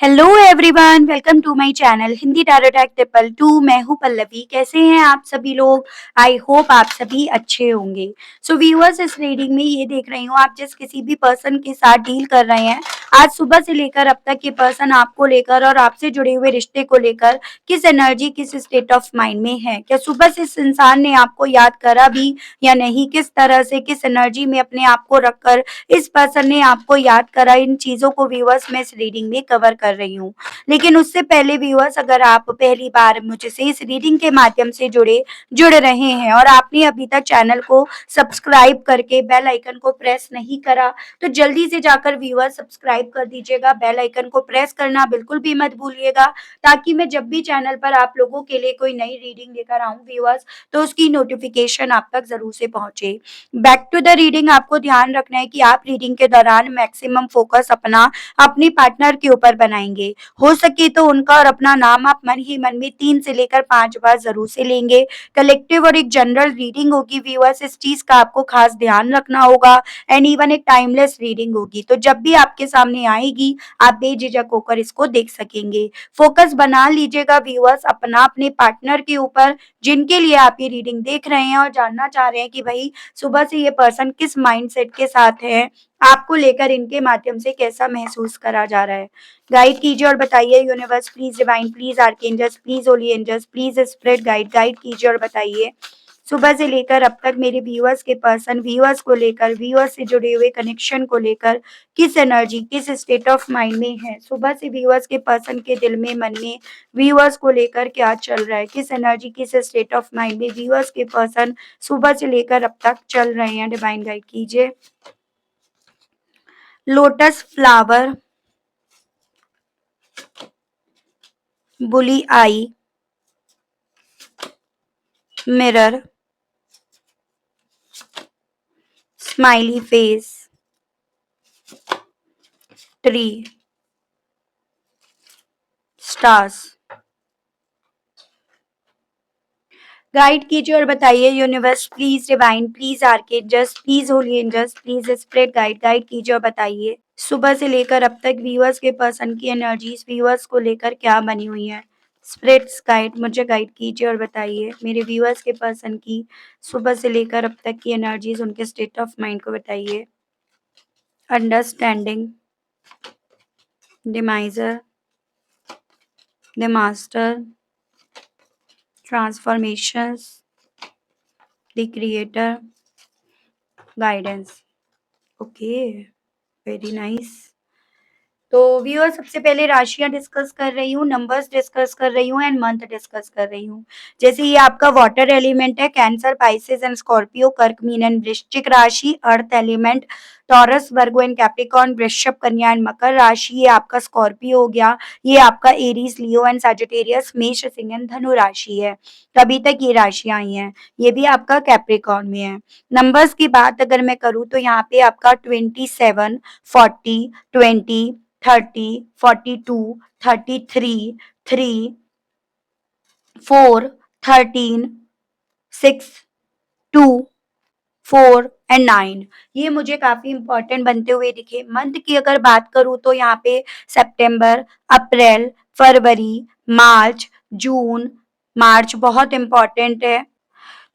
Hello everyone, welcome to my channel Hindi tarot tech triple two. मैं हूँ पल्लवी। कैसे हैं आप सभी लोग? आई होप आप सभी अच्छे होंगे। सो व्यूअर्स, इस रीडिंग में ये देख रही हूँ, आप जिस किसी भी पर्सन के साथ डील कर रहे हैं, आज सुबह से लेकर अब तक ये पर्सन आपको लेकर और आपसे जुड़े हुए रिश्ते को लेकर किस एनर्जी, किस स्टेट ऑफ माइंड में है। क्या सुबह से इस इंसान ने आपको याद करा भी या नहीं? किस तरह से, किस एनर्जी में अपने आप को रखकर इस पर्सन ने आपको याद करा? इन चीजों को व्यूअर्स मैं इस रीडिंग में कवर कर रही हूँ। लेकिन उससे पहले व्यूअर्स, अगर आप पहली बार मुझसे इस रीडिंग के माध्यम से जुड़ रहे हैं और आपने अभी तक चैनल को सब्सक्राइब करके बेल आइकन को प्रेस नहीं करा, तो जल्दी से जाकर व्यूअर्स सब्सक्राइब कर दीजिएगा। बेल आइकन को प्रेस करना बिल्कुल भी मत भूलिएगा, ताकि मैं जब भी चैनल पर आप लोगों के लिए कोई नई रीडिंग लेकर आऊं व्यूअर्स, तो उसकी नोटिफिकेशन आप तक जरूर से पहुंचे। बैक टू द रीडिंग, आपको ध्यान रखना है कि आप रीडिंग के दौरान मैक्सिमम फोकस अपने पार्टनर के ऊपर बनाएंगे। हो सके तो उनका और अपना नाम आप मन ही मन में 3 से लेकर 5 बार जरूर से लेंगे। कलेक्टिव और एक जनरल रीडिंग होगी व्यूअर्स, इस चीज का आपको खास ध्यान रखना होगा। एंड इवन एक टाइमलेस रीडिंग होगी, तो जब भी आपके सामने आएगी आप बेझिझक होकर इसको देख सकेंगे। फोकस बना लीजिएगा व्यूअर्स अपना अपने पार्टनर के ऊपर, जिनके लिए आप ये रीडिंग देख रहे हैं और जानना चाह रहे हैं कि भाई सुबह से ये पर्सन किस माइंडसेट के साथ है, आपको लेकर इनके माध्यम से कैसा महसूस करा जा रहा है। गाइड कीजिए और बताइए universe, please divine, please archangels, please holy angels, please spread guide कीजिए और बताइए सुबह से लेकर अब तक मेरे व्यूअर्स के पर्सन, व्यूअर्स को लेकर, व्यूअर्स से जुड़े हुए कनेक्शन को लेकर किस एनर्जी, किस स्टेट ऑफ माइंड में है। सुबह से व्यूअर्स के पर्सन के दिल में, मन में व्यूअर्स को लेकर क्या चल रहा है, किस एनर्जी, किस स्टेट ऑफ माइंड में व्यूअर्स के पर्सन सुबह से लेकर अब तक चल रहे हैं। डिवाइन गाइड कीजिए। Lotus flower, bully eye, mirror, smiley face, tree, stars. Guide कीजिए और बताइए universe, please divine, please archangels, please holy angels, please spread guide कीजिए और बताइए सुबह से लेकर अब तक व्यूअर्स के पर्सन की एनर्जीज व्यूअर्स को लेकर क्या बनी हुई है। स्प्रिट्स गाइड, मुझे गाइड कीजिए और बताइए मेरे व्यूअर्स के पर्सन की सुबह से लेकर अब तक की एनर्जीज, उनके स्टेट ऑफ माइंड को बताइए। Understanding, demiser, the master, transformations, the creator, guidance. Okay, very nice. तो व्यूअर, सबसे पहले राशियां डिस्कस कर रही हूँ, नंबर्स डिस्कस कर रही हूँ एंड मंथ डिस्कस कर रही हूँ। जैसे ये आपका वाटर एलिमेंट है, कैंसर, पाइसेस एंड स्कॉर्पियो, कर्क, मीन एंड वृश्चिक राशि। Earth element, taurus, Virgo and Capricorn, वृषभ, कन्या एंड मकर राशि। ये आपका स्कॉर्पियो हो गया। ये आपका एरीज, लियो एंड सजिटेरियस, मेष, सिंह एंड धनु राशि है। तभी तक ये राशियां आई हैं। ये भी आपका कैप्रिकॉर्न में है। नंबर्स की बात अगर मैं करूँ तो यहाँ पे आपका 27, 40, 20, 30, 42, 33, 3, 4, 13, 6, 2, 4 एंड 9, ये मुझे काफी इंपॉर्टेंट बनते हुए दिखे। मंथ की अगर बात करूं तो यहाँ पे सितंबर, अप्रैल, फरवरी, मार्च, जून। मार्च बहुत इंपॉर्टेंट है।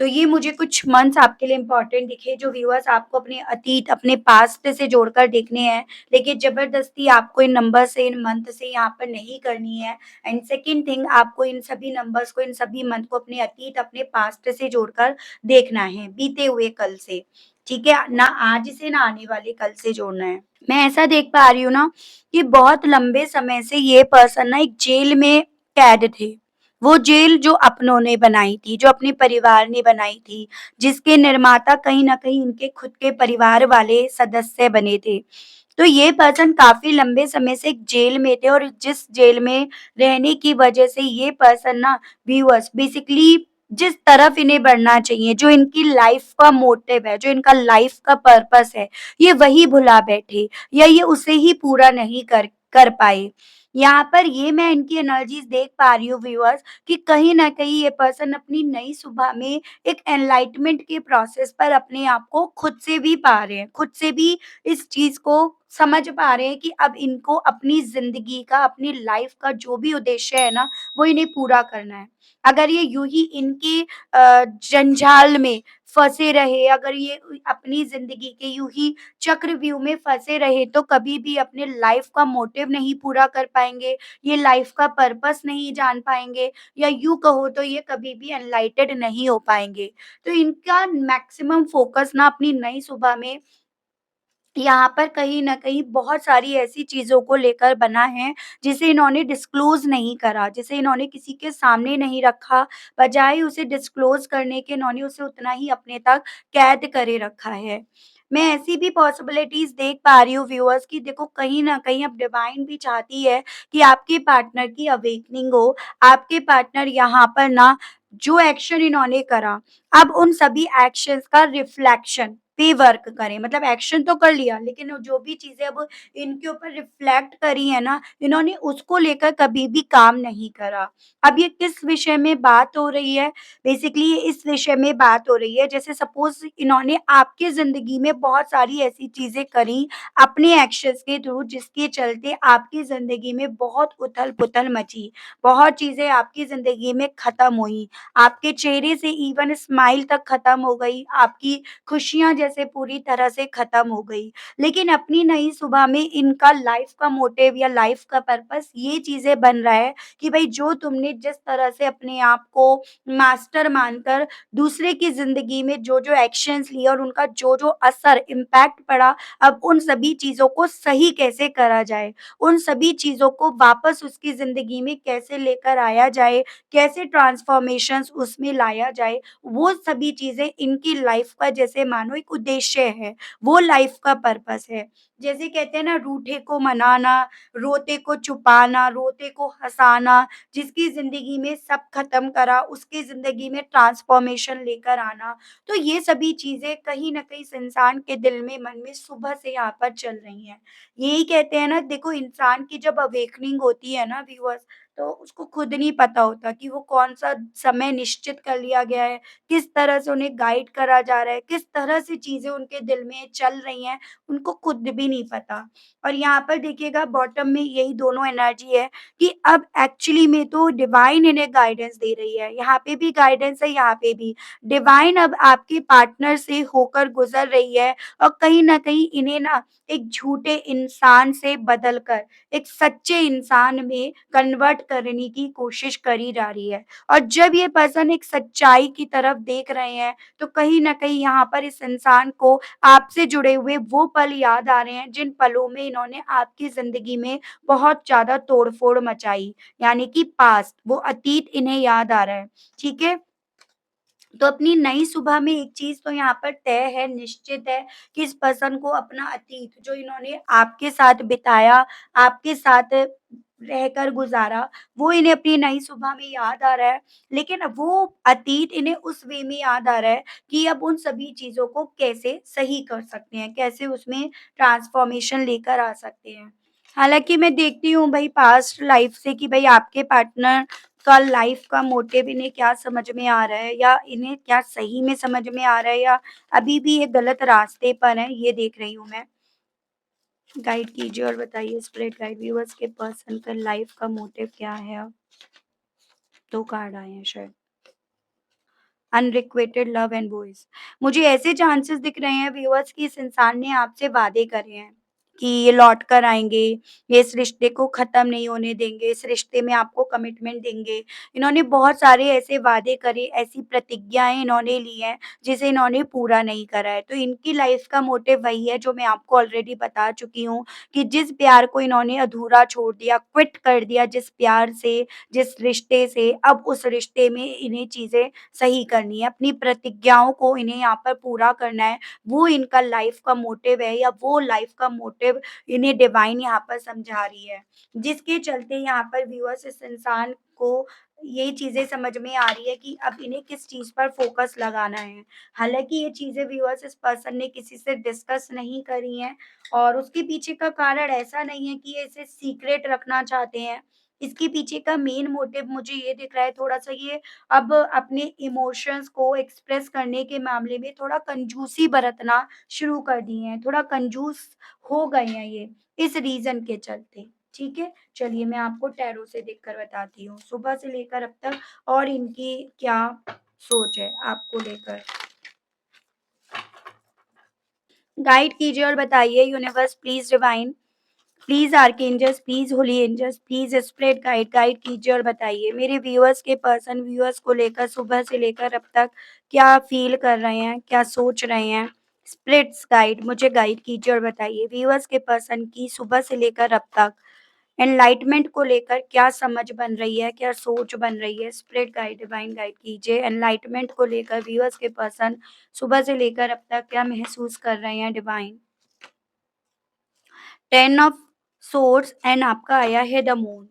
तो ये मुझे कुछ मंथ्स आपके लिए इंपॉर्टेंट दिखे, जो व्यूअर्स आपको अपने अतीत, अपने पास्ट से जोड़कर देखने हैं। लेकिन जबरदस्ती आपको इन नंबर से, इन मंथ से यहाँ पर नहीं करनी है। एंड सेकेंड थिंग, आपको इन सभी नंबर्स को, इन सभी मंथ को अपने अतीत, अपने पास्ट से जोड़कर देखना है, बीते हुए कल से। ठीक है ना, आज से ना आने वाले कल से जोड़ना है। मैं ऐसा देख पा रही हूँ ना कि बहुत लंबे समय से ये पर्सन ना एक जेल में कैद थे। वो जेल जो अपनों ने बनाई थी, जो अपने परिवार ने बनाई थी, जिसके निर्माता कहीं न कहीं उनके खुद के परिवार वाले सदस्य बने थे। तो ये पर्सन काफ़ी लंबे समय से एक जेल में थे, और जिस जेल में रहने की वजह से ये पर्सन ना व्यूअर्स बेसिकली जिस तरफ इन्हें बढ़ना चाहिए, जो इनकी लाइफ का मोटिव है, जो इनका लाइफ का पर्पस है, ये वही भुला बैठे, या ये उसे ही पूरा नहीं कर कर पाए। यहाँ पर ये मैं इनकी एनर्जीज़ देख पा रही हूँ व्यूअर्स, कि कहीं न कहीं ये पर्सन अपनी नई सुबह में एक एनलाइटमेंट के प्रोसेस पर अपने आप को खुद से भी पा रहे हैं। खुद से भी इस चीज़ को समझ पा रहे हैं कि अब इनको अपनी ज़िंदगी का, अपनी लाइफ़ का जो भी उद्देश्य है ना, वो इन्हें पूरा करना है। अगर ये यूँ ही इनके जंजाल में फँसे रहे, अगर ये अपनी ज़िंदगी के यूँ ही चक्रव्यूह में फँसे रहे, तो कभी भी अपने लाइफ़ का मोटिव नहीं पूरा कर पाएँगे, ये लाइफ़ का पर्पस नहीं जान पाएँगे, या यूँ कहो तो ये कभी भी एनलाइटेड नहीं हो पाएँगे। तो इनका मैक्सिमम फ़ोकस ना अपनी नई सुबह में यहाँ पर कहीं न कहीं बहुत सारी ऐसी चीज़ों को लेकर बना है, जिसे इन्होंने डिस्क्लोज़ नहीं करा, जिसे इन्होंने किसी के सामने नहीं रखा, बजाए उसे डिस्क्लोज़ करने के इन्होंने उसे उतना ही अपने तक कैद करे रखा है। मैं ऐसी भी पॉसिबिलिटीज़ देख पा रही हूँ व्यूअर्स, कि देखो कहीं न कहीं अब डिवाइन भी चाहती है कि आपके पार्टनर की अवेकनिंग हो, आपके पार्टनर यहाँ पर ना जो एक्शन इन्होंने करा, अब उन सभी एक्शंस का रिफ्लेक्शन पे वर्क करें। मतलब एक्शन तो कर लिया, लेकिन वो जो भी चीज़ें अब इनके ऊपर रिफ्लेक्ट करी है ना, इन्होंने उसको लेकर कभी भी काम नहीं करा। अब ये किस विषय में बात हो रही है? बेसिकली ये इस विषय में बात हो रही है, जैसे सपोज़ इन्होंने आपकी ज़िंदगी में बहुत सारी ऐसी चीज़ें करी अपने एक्शंस के थ्रू, जिसके चलते आपकी ज़िंदगी में बहुत उथल-पुथल मची। बहुत चीज़ें आपकी ज़िंदगी में ख़त्म हुई। आपके चेहरे से इवन स्माइल तक ख़त्म हो गई, आपकी खुशियाँ जैसे पूरी तरह से ख़त्म हो गई। लेकिन अपनी नई सुबह में इनका लाइफ़ का मोटिव या लाइफ़ का पर्पस ये चीज़ें बन रहा है कि भई जो तुमने जिस तरह से अपने आप को मास्टर मानकर दूसरे की ज़िंदगी में जो-जो एक्शन्स लिए और उनका जो-जो असर इम्पैक्ट पड़ा, अब उन सभी चीज़ों को सही कैसे करा जाए? उन सभी चीज़ों को वापस उसकी ज़िंदगी में कैसे लेकर आया जाए? कैसे ट्रांसफ़ॉर्मेशंस उसमें लाया जाए? वो सभी चीज़ें इनकी लाइफ का जैसे मानो एक उद्देश्य है, वो लाइफ का पर्पस है। जैसे कहते हैं ना, रूठे को मनाना, रोते को छुपाना, रोते को हँसाना, जिसकी ज़िंदगी में सब ख़त्म करा, उसकी ज़िंदगी में ट्रांसफ़ॉर्मेशन लेकर आना। तो ये सभी चीज़ें कहीं न कहीं इस इंसान के दिल में, मन में सुबह से यहाँ पर चल रही हैं। यही कहते हैं ना, देखो इंसान की जब अवेकनिंग होती है ना व्यूअर्स, तो उसको खुद नहीं पता होता कि वो कौन-सा समय निश्चित कर लिया गया है, किस तरह से उन्हें गाइड करा जा रहा है, किस तरह से चीज़ें उनके दिल में चल रही हैं, उनको खुद भी नहीं पता। और यहाँ पर देखिएगा बॉटम में यही दोनों एनर्जी है, कि अब एक्चुअली में तो डिवाइन इन्हें गाइडेंस दे रही है, यहाँ पे भी गाइडेंस है, यहाँ पे भी। डिवाइन अब आपके पार्टनर से होकर गुज़र रही है, और कहीं न कहीं इन्हें ना एक झूठे इंसान से बदल कर एक सच्चे इंसान में कन्वर्ट करने की कोशिश करी जा रही है। और जब ये पर्सन एक सच्चाई की तरफ देख रहे हैं, तो कहीं न कहीं यहाँ पर इस इंसान को आपसे जुड़े हुए वो पल याद आ रहे हैं, जिन पलों में इन्होंने आपकी ज़िंदगी में बहुत ज़्यादा तोड़-फोड़ मचाई। यानी कि पास्ट, वो अतीत इन्हें याद आ रहा है, ठीक है? तो अपनी नई सुबह में एक चीज़ तो यहाँ पर तय है, निश्चित है, कि इस पर्सन को अपना अतीत जो इन्होंने आपके साथ बिताया, आपके साथ रहकर गुज़ारा, वो इन्हें अपनी नई सुबह में याद आ रहा है। लेकिन अब वो अतीत इन्हें उस वे में याद आ रहा है कि अब उन सभी चीज़ों को कैसे सही कर सकते हैं, कैसे उसमें ट्रांसफ़ॉर्मेशन लेकर आ सकते हैं। हालाँकि मैं देखती हूँ भई पास्ट लाइफ़ से कि भई आपके पार्टनर का लाइफ़ का मोटिव इन्हें क्या समझ में आ रहा है, या इन्हें क्या सही में समझ में आ रहा है, या अभी भी ये गलत रास्ते पर हैं, ये देख रही हूँ मैं। गाइड कीजिए और बताइए स्पिरिट गाइड व्यूअर्स के पर्सन का लाइफ़ का मोटिव क्या है अब? 2 कार्ड आए हैं शायद। Unrequited love and voice. मुझे ऐसे चांसेस दिख रहे हैं व्यूअर्स कि इस इंसान ने आपसे वादे करे हैं कि ये लौट कर आएँगे, ये इस रिश्ते को ख़त्म नहीं होने देंगे, इस रिश्ते में आपको कमिटमेंट देंगे। इन्होंने बहुत सारे ऐसे वादे करे, ऐसी प्रतिज्ञाएँ इन्होंने ली हैं, जिसे इन्होंने पूरा नहीं करा है। तो इनकी लाइफ़ का मोटिव वही है जो मैं आपको ऑलरेडी बता चुकी हूँ, कि जिस प्यार को इन्होंने अधूरा छोड़ दिया, क्विट कर दिया जिस प्यार से, जिस रिश्ते से, अब उस रिश्ते में इन्हें चीज़ें सही करनी है, अपनी प्रतिज्ञाओं को इन्हें यहाँ पर पूरा करना है, वो इनका लाइफ़ का मोटिव है, या वो लाइफ़ का मोटिव मोटिव इन्हें डिवाइन यहाँ पर समझा रही है। जिसके चलते यहाँ पर व्यूअर्स इस इंसान को ये चीज़ें समझ में आ रही है कि अब इन्हें किस चीज़ पर फ़ोकस लगाना है। हालाँकि ये चीज़ें व्यूअर्स इस पर्सन ने किसी से डिस्कस नहीं करी हैं और उसके पीछे का कारण ऐसा नहीं है कि ये इसे सीक्रेट रखना चाहते हैं। इसके पीछे का मेन मोटिव मुझे ये दिख रहा है थोड़ा-सा ये अब अपने इमोशंस को एक्सप्रेस करने के मामले में थोड़ा कंजूसी बरतना शुरू कर दिए हैं, थोड़ा कंजूस हो गए हैं ये, इस रीज़न के चलते, ठीक है? चलिए मैं आपको टैरो से देखकर बताती हूँ, सुबह से लेकर अब तक और इनकी क्या सोच है आपको लेकर। गाइड कीजिए और बताइए universe please divine, please archangels, please holy angels, please spirit guide guide कीजिए और बताइए मेरे व्यूअर्स के पर्सन व्यूअर्स को लेकर सुबह से लेकर अब तक क्या फ़ील कर रहे हैं, क्या सोच रहे हैं? स्पिरिट्स गाइड मुझे गाइड कीजिए और बताइए व्यूअर्स के पर्सन की सुबह से लेकर अब तक एनलाइटमेंट को लेकर क्या समझ बन रही है, क्या सोच बन रही है? स्पिरिट गाइड, डिवाइन गाइड कीजिए। एनलाइटमेंट को लेकर व्यूअर्स के पर्सन सुबह से लेकर अब तक क्या महसूस कर रहे हैं डिवाइन? 10 ऑफ सोर्ड्स एंड आपका आया है द मून।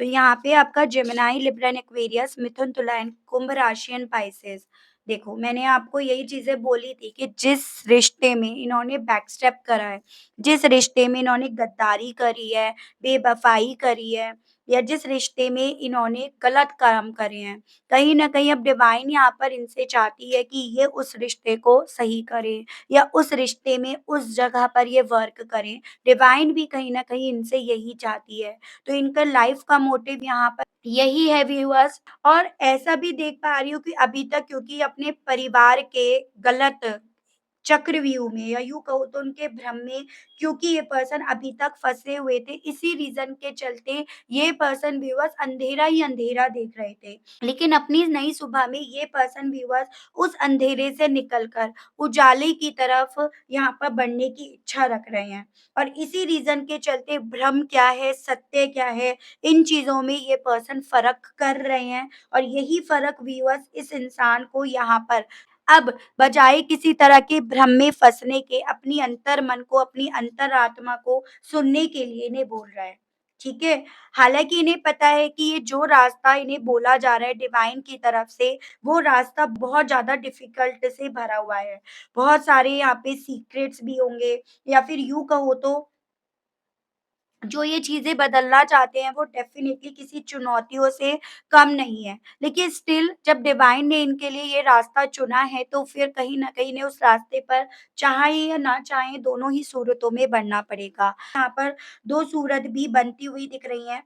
तो यहाँ पे आपका Gemini, Libra and Aquarius, Mithun, Tula and कुंभ राशि एंड पाइसेस। देखो, मैंने आपको यही चीज़ें बोली थी कि जिस रिश्ते में इन्होंने बैकस्टेप करा है, जिस रिश्ते में इन्होंने गद्दारी करी है, बेवफ़ाई करी है या जिस रिश्ते में इन्होंने गलत काम करे हैं, कहीं न कहीं अब डिवाइन यहाँ पर इनसे चाहती है कि ये उस रिश्ते को सही करें या उस रिश्ते में उस जगह पर ये वर्क करें। डिवाइन भी कहीं न कहीं इनसे यही चाहती है। तो इनका लाइफ का मोटिव यहाँ पर यही है व्यूअर्स और ऐसा भी देख पा रही हूँ कि अभी तक क्योंकि अपने परिवार के गलत चक्रव्यूह में या यूँ कहो तो उनके भ्रम में क्योंकि ये पर्सन अभी तक फँसे हुए थे, इसी रीज़न के चलते ये पर्सन व्यूअर्स अंधेरा ही अंधेरा देख रहे थे। लेकिन अपनी नई सुबह में ये पर्सन व्यूअर्स उस अंधेरे से निकलकर उजाले की तरफ यहाँ पर बढ़ने की इच्छा रख रहे हैं और इसी रीज़न के चलते भ्रम क्या है, सत्य क्या है, इन चीज़ों में ये पर्सन फ़र्क कर रहे हैं और यही फ़र्क व्यूअर्स इस इंसान को यहाँ पर अब बजाए किसी तरह के भ्रम में फँसने के अपनी अंतर्मन को, अपनी अंतरात्मा को सुनने के लिए इन्हें बोल रहा है। ठीक है? हालाँकि इन्हें पता है कि ये जो रास्ता इन्हें बोला जा रहा है डिवाइन की तरफ से, वो रास्ता बहुत ज़्यादा डिफ़िकल्ट से भरा हुआ है। बहुत सारे यहाँ पे सीक्रेट्स भी होंगे या फिर यूँ कहो तो जो ये चीज़ें बदलना चाहते हैं वो डेफ़िनिटली किसी चुनौतियों से कम नहीं है। लेकिन स्टिल जब डिवाइन ने इनके लिए ये रास्ता चुना है तो फिर कहीं न कहीं इन्हें उस रास्ते पर चाहें या ना चाहें दोनों ही सूरतों में बढ़ना पड़ेगा। यहाँ पर 2 सूरत भी बनती हुई दिख रही हैं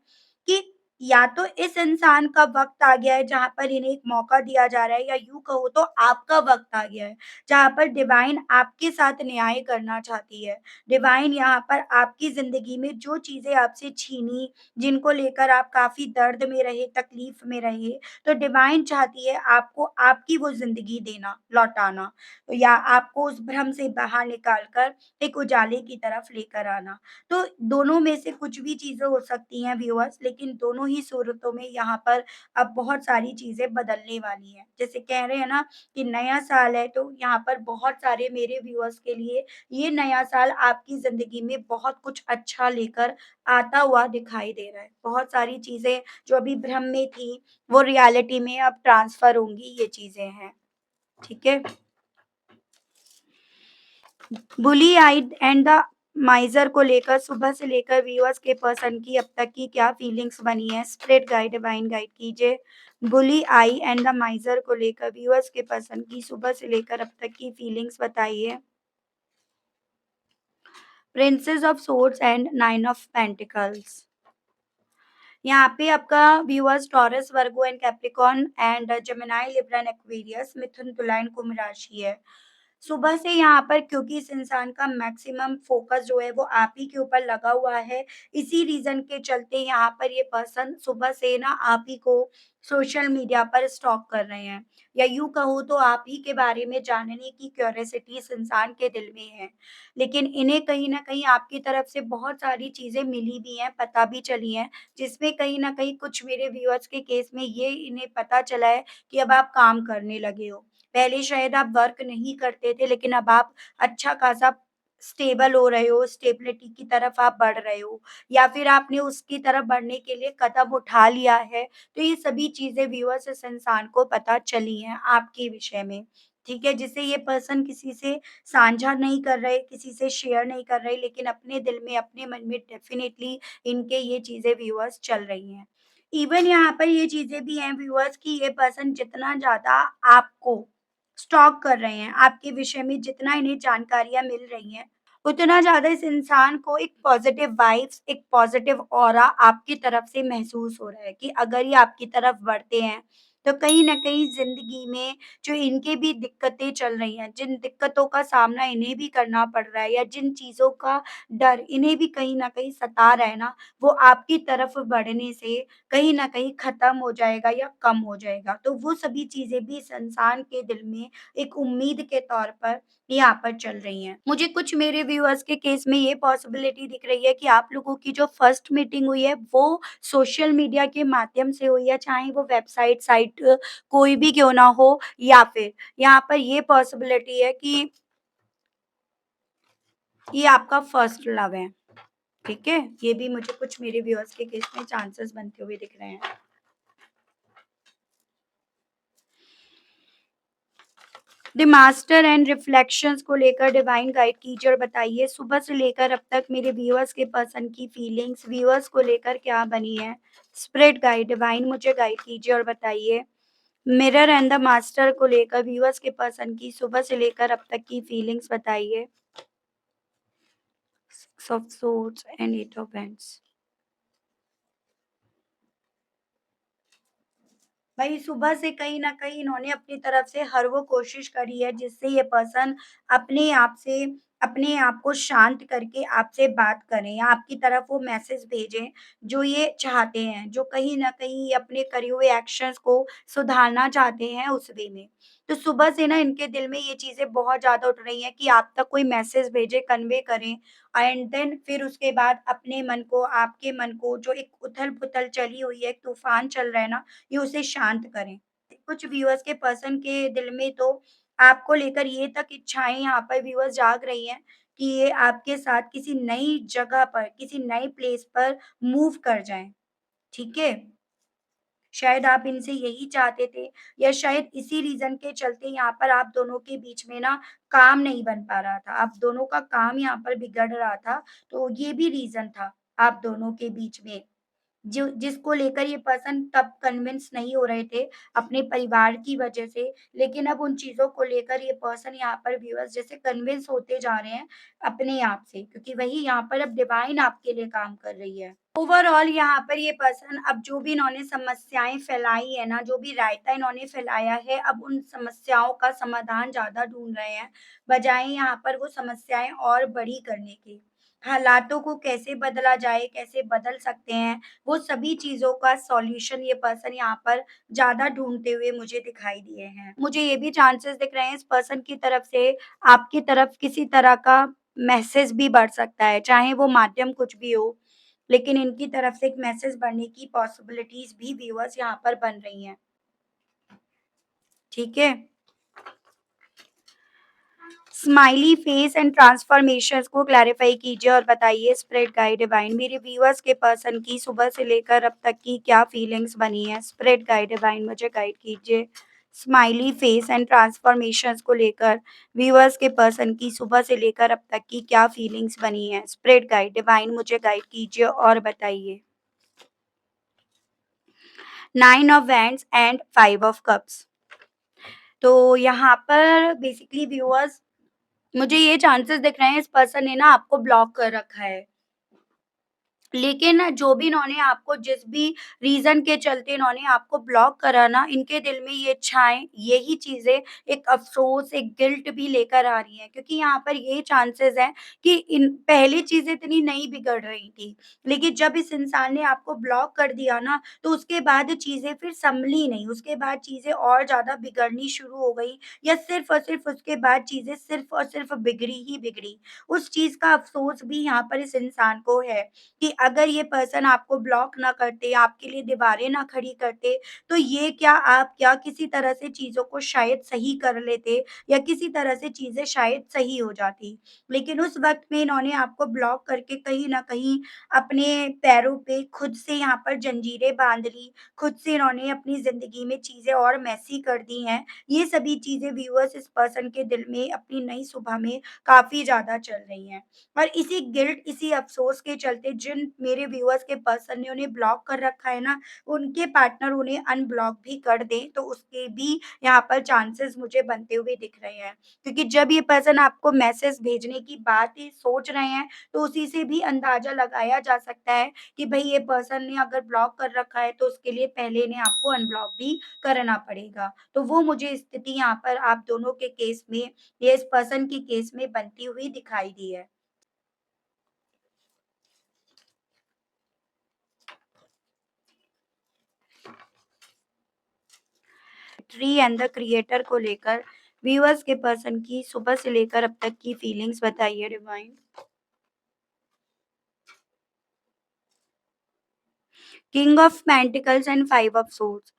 कि या तो इस इंसान का वक़्त आ गया है जहाँ पर इन्हें एक मौका दिया जा रहा है या यूँ कहो तो आपका वक़्त आ गया है, जहाँ पर डिवाइन आपके साथ न्याय करना चाहती है। डिवाइन यहाँ पर आपकी ज़िंदगी में जो चीज़ें आपसे छीनी, जिनको लेकर आप काफ़ी दर्द में रहे, तकलीफ़ में रहे, तो डिवाइन चाहती है आपको आपकी वो ज़िंदगी देना, लौटाना या आपको उस भ्रम से बाहर निकाल कर एक उजाले की तरफ लेकर आना। तो दोनों में से कुछ भी चीज़ें हो सकती हैं व्यूअर्स, लेकिन दोनों ही सूरतों में यहाँ पर अब बहुत सारी चीज़ें बदलने वाली हैं। जैसे कह रहे हैं ना कि नया साल है, तो यहाँ पर बहुत सारे मेरे व्यूअर्स के लिए ये नया साल आपकी ज़िंदगी में बहुत कुछ अच्छा लेकर आता हुआ दिखाई दे रहा है। बहुत सारी चीज़ें जो अभी भ्रम में थी, वो रियलिटी में अब ट्रांसफ़र होंगी, ये चीज़ें हैं। ठीक है? बुली आइड एंड द माइज़र को लेकर सुबह से लेकर व्यूअर्स के पर्सन की अब तक की क्या फीलिंग्स बनी है? स्पिरिट गाइड, डिवाइन गाइड कीजिए। बुली आई एंड द माइज़र को लेकर व्यूअर्स के पर्सन की सुबह से लेकर अब तक की फीलिंग्स बताइए। Princess of swords and nine of pentacles. यहाँ पे आपका viewers Taurus, Virgo and Capricorn and Gemini, Libra and Aquarius, Mithun, Tula and कुंभ राशि है। सुबह से यहाँ पर क्योंकि इस इंसान का मैक्सिमम फ़ोकस जो है वो आप ही के ऊपर लगा हुआ है, इसी रीज़न के चलते यहाँ पर ये पर्सन सुबह से ना आप ही को सोशल मीडिया पर स्टॉक कर रहे हैं या यूँ कहूँ तो आप ही के बारे में जानने की क्यूरियोसिटी इस इंसान के दिल में है। लेकिन इन्हें कहीं न कहीं आपकी तरफ से बहुत सारी चीज़ें मिली भी हैं, पता भी चली हैं, जिसमें कहीं न कहीं कुछ मेरे व्यूअर्स के केस में ये इन्हें पता चला है कि अब आप काम करने लगे हो। पहले शायद आप वर्क नहीं करते थे, लेकिन अब आप अच्छा खासा स्टेबल हो रहे हो, स्टेबिलिटी की तरफ आप बढ़ रहे हो या फिर आपने उसकी तरफ बढ़ने के लिए कदम उठा लिया है। तो ये सभी चीज़ें व्यूअर्स इस इंसान को पता चली हैं आपके विषय में, ठीक है? जिसे ये पर्सन किसी से साझा नहीं कर रहे, किसी से शेयर नहीं कर रहे, लेकिन अपने दिल में, अपने मन में डेफ़िनिटली इनके ये चीज़ें व्यूअर्स चल रही हैं। इवन यहाँ पर ये चीज़ें भी हैं व्यूअर्स कि ये पर्सन जितना ज़्यादा आपको स्टॉक कर रहे हैं, आपके विषय में जितना इन्हें जानकारियाँ मिल रही हैं, उतना ज़्यादा इस इंसान को एक पॉज़िटिव वाइब्स, एक पॉज़िटिव ऑरा आपकी तरफ से महसूस हो रहा है कि अगर ये आपकी तरफ बढ़ते हैं, तो कहीं न कहीं ज़िंदगी में जो इनके भी दिक्कतें चल रही हैं, जिन दिक्कतों का सामना इन्हें भी करना पड़ रहा है या जिन चीज़ों का डर इन्हें भी कहीं न कहीं सता रहा है ना, वो आपकी तरफ बढ़ने से कहीं न कहीं ख़त्म हो जाएगा या कम हो जाएगा। तो वो सभी चीज़ें भी इस इंसान के दिल में एक उम्मीद के तौर पर यहाँ पर चल रही हैं। मुझे कुछ मेरे व्यूअर्स के केस में ये पॉसिबिलिटी दिख रही है कि आप लोगों की जो फर्स्ट मीटिंग हुई है, वो सोशल मीडिया के माध्यम से हुई है, चाहे वो वेबसाइट, साइट कोई भी क्यों ना हो या फिर यहाँ पर ये पॉसिबिलिटी है कि ये आपका फर्स्ट लव है, ठीक है? ये भी मुझे कुछ मेरे व्यूअर्स के केस में चांसेस बनते हुए दिख रहे हैं। द मास्टर एंड रिफ्लेक्शंस को लेकर डिवाइन गाइड कीजिए और बताइए सुबह से लेकर अब तक मेरे व्यूअर्स के पर्सन की फीलिंग्स व्यूअर्स को लेकर क्या बनी है। स्पिरिट गाइड डिवाइन मुझे गाइड कीजिए और बताइए मिरर एंड द मास्टर को लेकर व्यूअर्स के पर्सन की सुबह से लेकर अब तक की फीलिंग्स बताइए। Six of swords and eight of hands. भाई सुबह से कहीं न कहीं इन्होंने अपनी तरफ से हर वो कोशिश करी है जिससे ये पर्सन अपने आप से अपने आप को शांत करके आपसे बात करें या आपकी तरफ वो मैसेज भेजें जो ये चाहते हैं, जो कहीं न कहीं ये अपने करे हुए एक्शंस को सुधारना चाहते हैं उस वे में। तो सुबह से ना इनके दिल में ये चीज़ें बहुत ज़्यादा उठ रही हैं कि आप तक कोई मैसेज भेजें, कन्वे करें एंड देन फिर उसके बाद अपने मन को, आपके मन को जो एक उथल-पुथल चली हुई है, एक तूफान चल रहा है ना, ये उसे शांत करें। कुछ व्यूअर्स के पर्सन के दिल में तो आपको लेकर ये तक इच्छाएँ यहाँ पर व्यूअर्स जाग रही हैं कि ये आपके साथ किसी नई जगह पर, किसी नए प्लेस पर मूव कर जाएँ, ठीक है? शायद आप इनसे यही चाहते थे या शायद इसी रीज़न के चलते यहाँ पर आप दोनों के बीच में ना काम नहीं बन पा रहा था। आप दोनों का काम यहाँ पर बिगड़ रहा था, तो ये भी रीज़न था आप दोनों के बीच में। जो जिसको लेकर ये पर्सन तब कन्विंस नहीं हो रहे थे अपने परिवार की वजह से, लेकिन अब उन चीज़ों को लेकर ये पर्सन यहाँ पर व्यूअर्स जैसे कन्विंस होते जा रहे हैं अपने आप से, क्योंकि वही यहाँ पर अब डिवाइन आपके लिए काम कर रही है। ओवरऑल यहाँ पर ये पर्सन अब जो भी इन्होंने समस्याएँ फैलाई है ना, जो भी रायता इन्होंने फैलाया है, अब उन समस्याओं का समाधान ज़्यादा ढूँढ रहे हैं, बजाए यहाँ पर वो समस्याएँ और बड़ी करने के। हालातों को कैसे बदला जाए, कैसे बदल सकते हैं, वो सभी चीज़ों का सॉल्यूशन ये पर्सन यहाँ पर ज़्यादा ढूँढते हुए मुझे दिखाई दिए हैं। मुझे ये भी चांसेस दिख रहे हैं इस पर्सन की तरफ से आपकी तरफ किसी तरह का मैसेज भी बढ़ सकता है, चाहे वो माध्यम कुछ भी हो, लेकिन इनकी तरफ से एक मैसेज बढ़ने की पॉसिबिलिटीज़ भी व्यूअर्स यहाँ पर बन रही हैं, ठीक है? स्माइली फेस एंड ट्रांसफॉर्मेशंस को क्लैरिफाई कीजिए और बताइए स्पिरिट गाइड डिवाइन मेरे व्यूअर्स के पर्सन की सुबह से लेकर अब तक की क्या फीलिंग्स बनी है। स्पिरिट गाइड डिवाइन मुझे गाइड कीजिए स्माइली फेस एंड ट्रांसफॉर्मेशंस को लेकर व्यूअर्स के पर्सन की सुबह से लेकर अब तक की क्या फीलिंग्स बनी है। स्पिरिट गाइड डिवाइन मुझे गाइड कीजिए और बताइए। Nine of wands and five of cups. तो यहाँ पर बेसिकली व्यूअर्स मुझे ये चांसेस दिख रहे हैं इस पर्सन ने ना आपको ब्लॉक कर रखा है। लेकिन जो भी इन्होंने आपको जिस भी रीज़न के चलते इन्होंने आपको ब्लॉक करा ना, इनके दिल में ये इच्छाएँ, यही चीज़ें एक अफ़सोस, एक गिल्ट भी लेकर आ रही हैं क्योंकि यहाँ पर ये चांसेज़ हैं कि इन पहले चीज़ें इतनी नहीं बिगड़ रही थी, लेकिन जब इस इंसान ने आपको ब्लॉक कर दिया ना, तो उसके बाद चीज़ें फिर सँभली नहीं, उसके बाद चीज़ें और ज़्यादा बिगड़नी शुरू हो गई या सिर्फ़ और सिर्फ़ उसके बाद चीज़ें सिर्फ़ और सिर्फ़ बिगड़ी ही बिगड़ी। उस चीज़ का अफ़सोस भी यहाँ पर इस इंसान को है कि अगर ये पर्सन आपको ब्लॉक ना करते, आपके लिए दीवारें ना खड़ी करते, तो ये आप क्या किसी तरह से चीज़ों को शायद सही कर लेते या किसी तरह से चीज़ें शायद सही हो जाती। लेकिन उस वक़्त में इन्होंने आपको ब्लॉक करके कहीं न कहीं अपने पैरों पे खुद से यहाँ पर जंजीरें बाँध ली, खुद से इन्होंने अपनी ज़िंदगी में चीज़ें और मेसी कर दी हैं। ये सभी चीज़ें व्यूअर्स इस पर्सन के दिल में अपनी नई सुबह में काफ़ी ज़्यादा चल रही हैं। और इसी गिल्ट, इसी अफ़सोस के चलते जिन मेरे व्यूअर्स के पर्सन ने उन्हें ब्लॉक कर रखा है ना, उनके पार्टनर उन्हें अनब्लॉक भी कर दें, तो उसके भी यहाँ पर चांसेस मुझे बनते हुए दिख रहे हैं। क्योंकि जब ये पर्सन आपको मैसेज भेजने की बात ही सोच रहे हैं, तो उसी से भी अंदाज़ा लगाया जा सकता है कि भई ये पर्सन ने अगर ब्लॉक कर रखा है, तो उसके लिए पहले इन्हें आपको अनब्लॉक भी करना पड़ेगा। तो वो मुझे स्थिति यहाँ पर आप दोनों के केस में, ये इस पर्सन के केस में बनती हुई दिखाई दी है। ट्री एंड द क्रिएटर को लेकर व्यूअर्स के पर्सन की सुबह से लेकर अब तक की फीलिंग्स बताइए divine. King of pentacles and five of swords.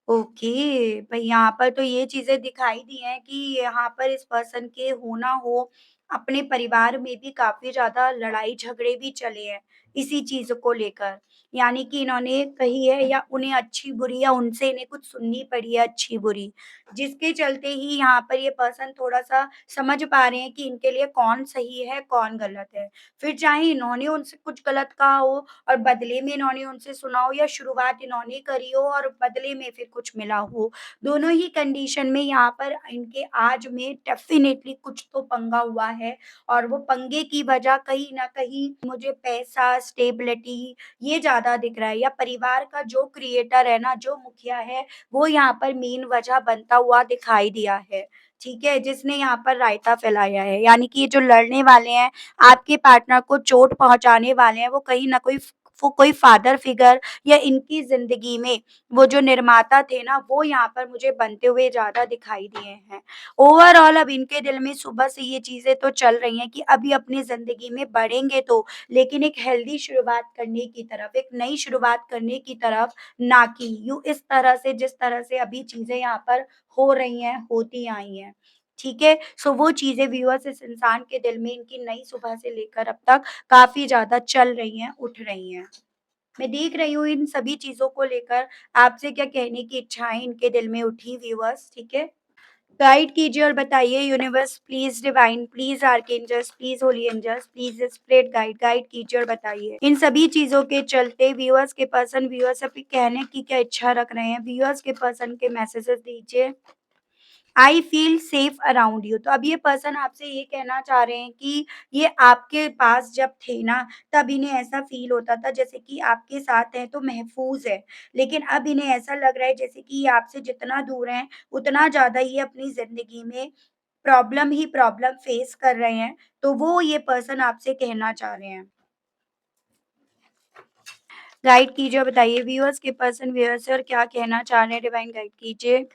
Okay, भई यहाँ पर तो ये चीज़ें दिखाई दी हैं कि यहाँ पर इस पर्सन के हो ना हो, अपने परिवार में भी काफ़ी ज़्यादा लड़ाई-झगड़े भी चले हैं, इसी चीज़ को लेकर। यानी कि इन्होंने कही है या उन्हें अच्छी-बुरी या उनसे इन्हें कुछ सुननी पड़ी है अच्छी-बुरी, जिसके चलते ही यहाँ पर ये पर्सन थोड़ा-सा समझ पा रहे हैं कि इनके लिए कौन सही है, कौन गलत है। फिर चाहे इन्होंने उनसे कुछ गलत कहा हो और बदले में इन्होंने उनसे सुना हो या शुरुआत इन्होंने करी हो और बदले में फिर कुछ मिला हो। दोनों ही कंडीशन में यहाँ पर इनके आज में डेफ़िनेटली कुछ तो पंगा हुआ है और वो पंगे की वजह कहीं न कहीं मुझे पैसा, स्टेबिलिटी ये ज़्यादा दिख रहा है या परिवार का जो क्रिएटर है ना, जो मुखिया है, वो यहाँ पर मेन वजह बनता हुआ दिखाई दिया है। ठीक है? जिसने यहाँ पर रायता फैलाया है। यानी कि ये जो लड़ने वाले हैं आपके पार्टनर को चोट पहुँचाने वाले हैं, वो कहीं न कोई वो कोई फ़ादर फ़िगर या इनकी ज़िंदगी में वो जो निर्माता थे ना, वो यहाँ पर मुझे बनते हुए ज़्यादा दिखाई दिए हैं। ओवरऑल अब इनके दिल में सुबह से ये चीज़ें तो चल रही हैं कि अभी अपनी ज़िंदगी में बढ़ेंगे तो, लेकिन एक हेल्दी शुरुआत करने की तरफ, एक नई शुरुआत करने की तरफ, ना कि यूँ इस तरह से जिस तरह से अभी चीज़ें यहाँ पर हो रही हैं, होती आई हैं। ठीक है? सो वो चीज़ें व्यूअर्स इस इंसान के दिल में इनकी नई सुबह से लेकर अब तक काफ़ी ज़्यादा चल रही हैं, उठ रही हैं। मैं देख रही हूँ इन सभी चीज़ों को लेकर आपसे क्या कहने की इच्छाएँ इनके दिल में उठी व्यूअर्स, ठीक है? गाइड कीजिए और बताइए universe please divine, please archangels, please holy angels, please spirit guide, guide कीजिए और बताइए। इन सभी चीज़ों के चलते व्यूअर्स के पर्सन व्यूअर्स अभी कहने की क्या इच्छा रख रहे हैं? व्यूअर्स के पर्सन के मैसेजेस दीजिए। I feel safe around you. तो अब ये पर्सन आपसे ये कहना चाह रहे हैं कि ये आपके पास जब थे ना, तब इन्हें ऐसा फ़ील होता था जैसे कि आपके साथ हैं तो महफ़ूज़ है। लेकिन अब इन्हें ऐसा लग रहा है जैसे कि ये आपसे जितना दूर हैं, उतना ज़्यादा ये अपनी ज़िंदगी में प्रॉब्लम ही प्रॉब्लम फ़ेस कर रहे हैं। तो वो ये पर्सन आपसे कहना चाह रहे हैं। गाइड कीजिए और बताइए व्यूअर्स के पर्सन व्यूअर्स से और क्या कहना चाह रहे हैं डिवाइन गाइड कीजिए।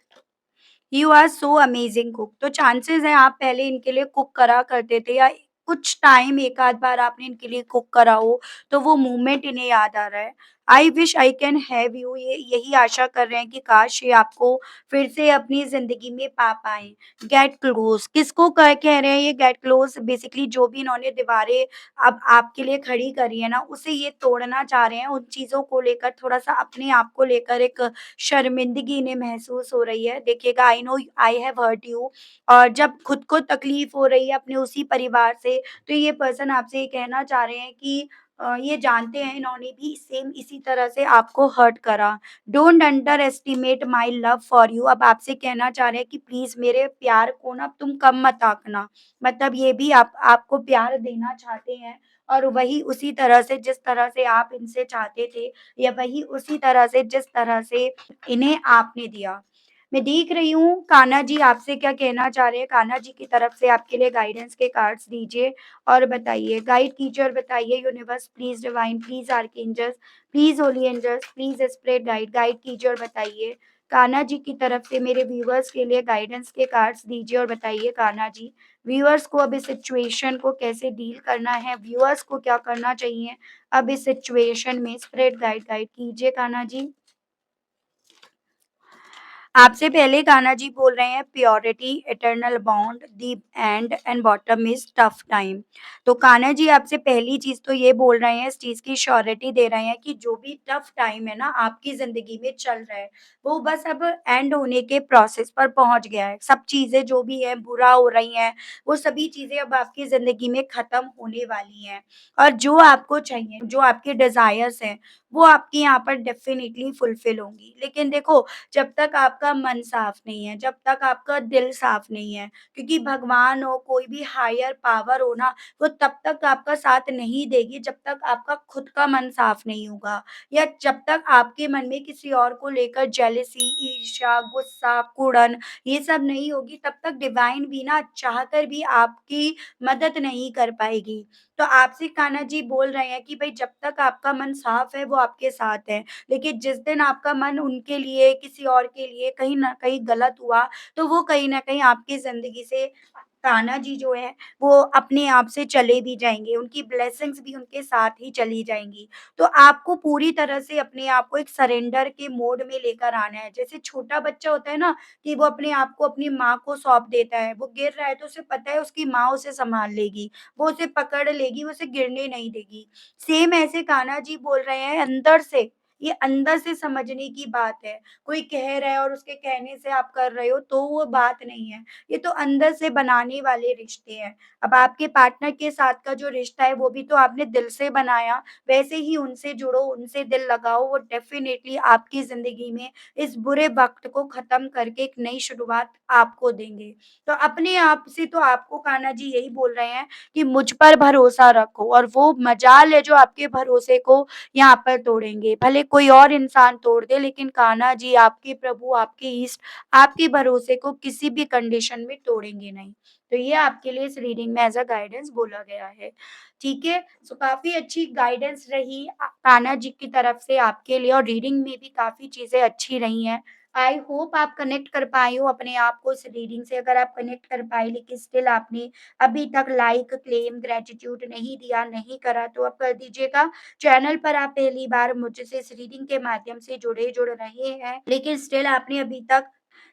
You are so amazing cook. तो चांसेस हैं आप पहले इनके लिए कुक करा करते थे या कुछ टाइम एक आध बार आपने इनके लिए कुक करा हो, तो वो मोमेंट इन्हें याद आ रहा है। I wish I can have you, ये यही आशा कर रहे हैं कि काश ये आपको फिर से अपनी ज़िंदगी में पा पाएँ। गेट क्लोज़ किसको कह रहे हैं ये गेट क्लोज़, बेसिकली जो भी इन्होंने दीवारें अब आपके लिए खड़ी करी है ना, उसे ये तोड़ना चाह रहे हैं। उन चीज़ों को लेकर थोड़ा-सा अपने आप को लेकर एक शर्मिंदगी इन्हें महसूस हो रही है। देखिएगा I know I have hurt you, और जब खुद को तकलीफ हो रही है अपने उसी परिवार से, तो ये पर्सन आपसे ये कहना चाह रहे हैं कि ये जानते हैं इन्होंने भी सेम इसी तरह से आपको हर्ट करा। Don't under estimate my love for you. अब आपसे कहना चाह रहे हैं कि प्लीज़ मेरे प्यार को ना तुम कम मत आँकना। मतलब ये भी आपको प्यार देना चाहते हैं और वही उसी तरह से जिस तरह से आप इनसे चाहते थे, या वही उसी तरह से जिस तरह से इन्हें आपने दिया। मैं देख रही हूँ कान्हा जी आपसे क्या कहना चाह रहे हैं। कान्हा जी की तरफ से आपके लिए गाइडेंस के कार्ड्स दीजिए और बताइए। गाइड टीचर बताइए, universe please, divine please, archangels please, holy angels please, spirit guide, guide teacher बताइए। कान्हा जी की तरफ से मेरे व्यूअर्स के लिए गाइडेंस के कार्ड्स दीजिए और बताइए कान्हा जी, व्यूअर्स को अब इस सिचुएशन को कैसे डील करना है? व्यूअर्स को क्या करना चाहिए अब इस सिचुएशन में? स्पिरिट गाइड गाइड कीजिए कान्हा जी। आपसे पहले कान्हा जी बोल रहे हैं purity, eternal bond, deep and bottom is tough time. तो कान्हा जी आपसे पहली चीज तो ये बोल रहे हैं, इस चीज की श्योरिटी दे रहे हैं कि जो भी टफ टाइम है ना आपकी जिंदगी में चल रहा है, वो बस अब एंड होने के प्रोसेस पर पहुंच गया है। सब चीजें जो भी है बुरा हो रही हैं, वो सभी चीजें अब आपकी जिंदगी में खत्म होने वाली हैं। और जो आपको चाहिए, जो आपके डिजायर्स हैं, वो आपके यहाँ पर डेफिनेटली फुलफिल होंगी। लेकिन देखो, जब तक आपका मन साफ नहीं है, जब तक आपका दिल साफ नहीं है, क्योंकि भगवान हो, कोई भी हायर पावर हो ना, वो तब तक आपका साथ नहीं देगी जब तक आपका खुद का मन साफ नहीं होगा, या जब तक आपके मन में किसी और को लेकर जेलसी, ईर्ष्या, गुस्सा, कुड़न ये सब नहीं होगी, तब तक डिवाइन भी ना चाहकर भी आपकी मदद नहीं कर पाएगी। तो आपसे कान्हा जी बोल रहे हैं कि भई जब तक आपका मन साफ है, वो आपके साथ है। लेकिन जिस दिन आपका मन उनके लिए, किसी और के लिए कहीं न कहीं गलत हुआ, तो वो कहीं न कहीं आपकी ज़िंदगी से कान्हा जी जो हैं, वो अपने आप से चले भी जाएँगे, उनकी ब्लेसिंग्स भी उनके साथ ही चली जाएँगी। तो आपको पूरी तरह से अपने आप को एक सरेंडर के मोड में लेकर आना है। जैसे छोटा बच्चा होता है ना, कि वो अपने आप को अपनी माँ को सौंप देता है, वो गिर रहा है तो उसे पता है उसकी माँ उसे सँभाल लेगी, वो उसे पकड़ लेगी, वो उसे गिरने नहीं देगी। सेम ऐसे कान्हा जी बोल रहे हैं अंदर से, ये अंदर से समझने की बात है। कोई कह रहा है और उसके कहने से आप कर रहे हो तो वो बात नहीं है। ये तो अंदर से बनाने वाले रिश्ते हैं। अब आपके पार्टनर के साथ का जो रिश्ता है वो भी तो आपने दिल से बनाया, वैसे ही उनसे जुड़ो, उनसे दिल लगाओ, वो डेफ़िनेटली आपकी ज़िंदगी में इस बुरे वक़्त को ख़त्म करके एक नई शुरुआत आपको देंगे। तो अपने आप से तो आपको कान्हा जी यही बोल रहे हैं कि मुझ पर भरोसा रखो, और वो मजाल है जो आपके भरोसे को यहाँ पर तोड़ेंगे। भले कोई और इंसान तोड़ दे, लेकिन कान्हा जी आपके प्रभु, आपके ईष्ट, आपके भरोसे को किसी भी कंडीशन में तोड़ेंगे नहीं। तो ये आपके लिए इस रीडिंग में एज़ अ गाइडेंस बोला गया है। ठीक है? सो काफ़ी अच्छी गाइडेंस रही कान्हा जी की तरफ से आपके लिए, और रीडिंग में भी काफ़ी चीज़ें अच्छी रही हैं। आई होप आप कनेक्ट कर पाए हो अपने आप को इस रीडिंग से। अगर आप कनेक्ट कर पाए लेकिन स्टिल आपने अभी तक लाइक, क्लेम, ग्रैटिट्यूड नहीं दिया, नहीं करा, तो अब कर दीजिएगा। चैनल पर आप पहली बार मुझसे इस रीडिंग के माध्यम से जुड़ रहे हैं, लेकिन स्टिल आपने अभी तक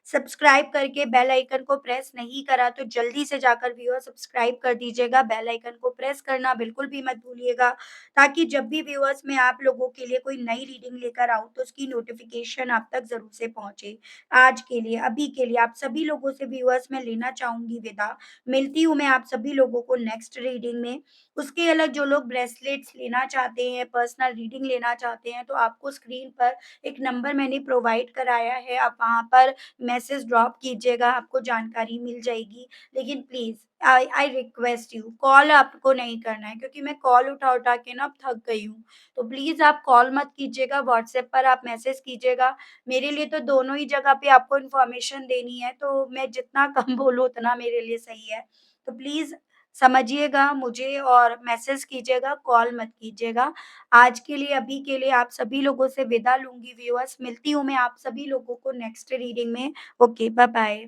सब्सक्राइब करके बेल आइकन को प्रेस नहीं करा, तो जल्दी से जाकर व्यूअर सब्सक्राइब कर दीजिएगा। बेल आइकन को प्रेस करना बिल्कुल भी मत भूलिएगा, ताकि जब भी व्यूअर्स मैं आप लोगों के लिए कोई नई रीडिंग लेकर आऊँ तो उसकी नोटिफिकेशन आप तक ज़रूर से पहुँचे। आज के लिए, अभी के लिए आप सभी लोगों से व्यूअर्स मैं लेना चाहूँगी विदा। मिलती हूँ मैं आप सभी लोगों को नेक्स्ट रीडिंग में। उसके अलग जो लोग ब्रेसलेट्स लेना चाहते हैं, पर्सनल रीडिंग लेना चाहते हैं, तो आपको स्क्रीन पर एक नंबर मैंने प्रोवाइड कराया है, आप वहाँ पर मैसेज ड्रॉप कीजिएगा, आपको जानकारी मिल जाएगी। लेकिन please I I request you, call आपको नहीं करना है, क्योंकि मैं कॉल उठा-उठा के ना अब थक गई हूँ। तो प्लीज़ आप कॉल मत कीजिएगा, व्हाट्सएप पर आप मैसेज कीजिएगा। मेरे लिए तो दोनों ही जगह पे आपको इन्फॉर्मेशन देनी है, तो मैं जितना कम बोलूँ उतना मेरे लिए सही है। तो प्लीज़ समझिएगा मुझे और मैसेज कीजिएगा, कॉल मत कीजिएगा। आज के लिए, अभी के लिए आप सभी लोगों से विदा लूँगी व्यूअर्स। मिलती हूँ मैं आप सभी लोगों को नेक्स्ट रीडिंग में। Okay, bye bye.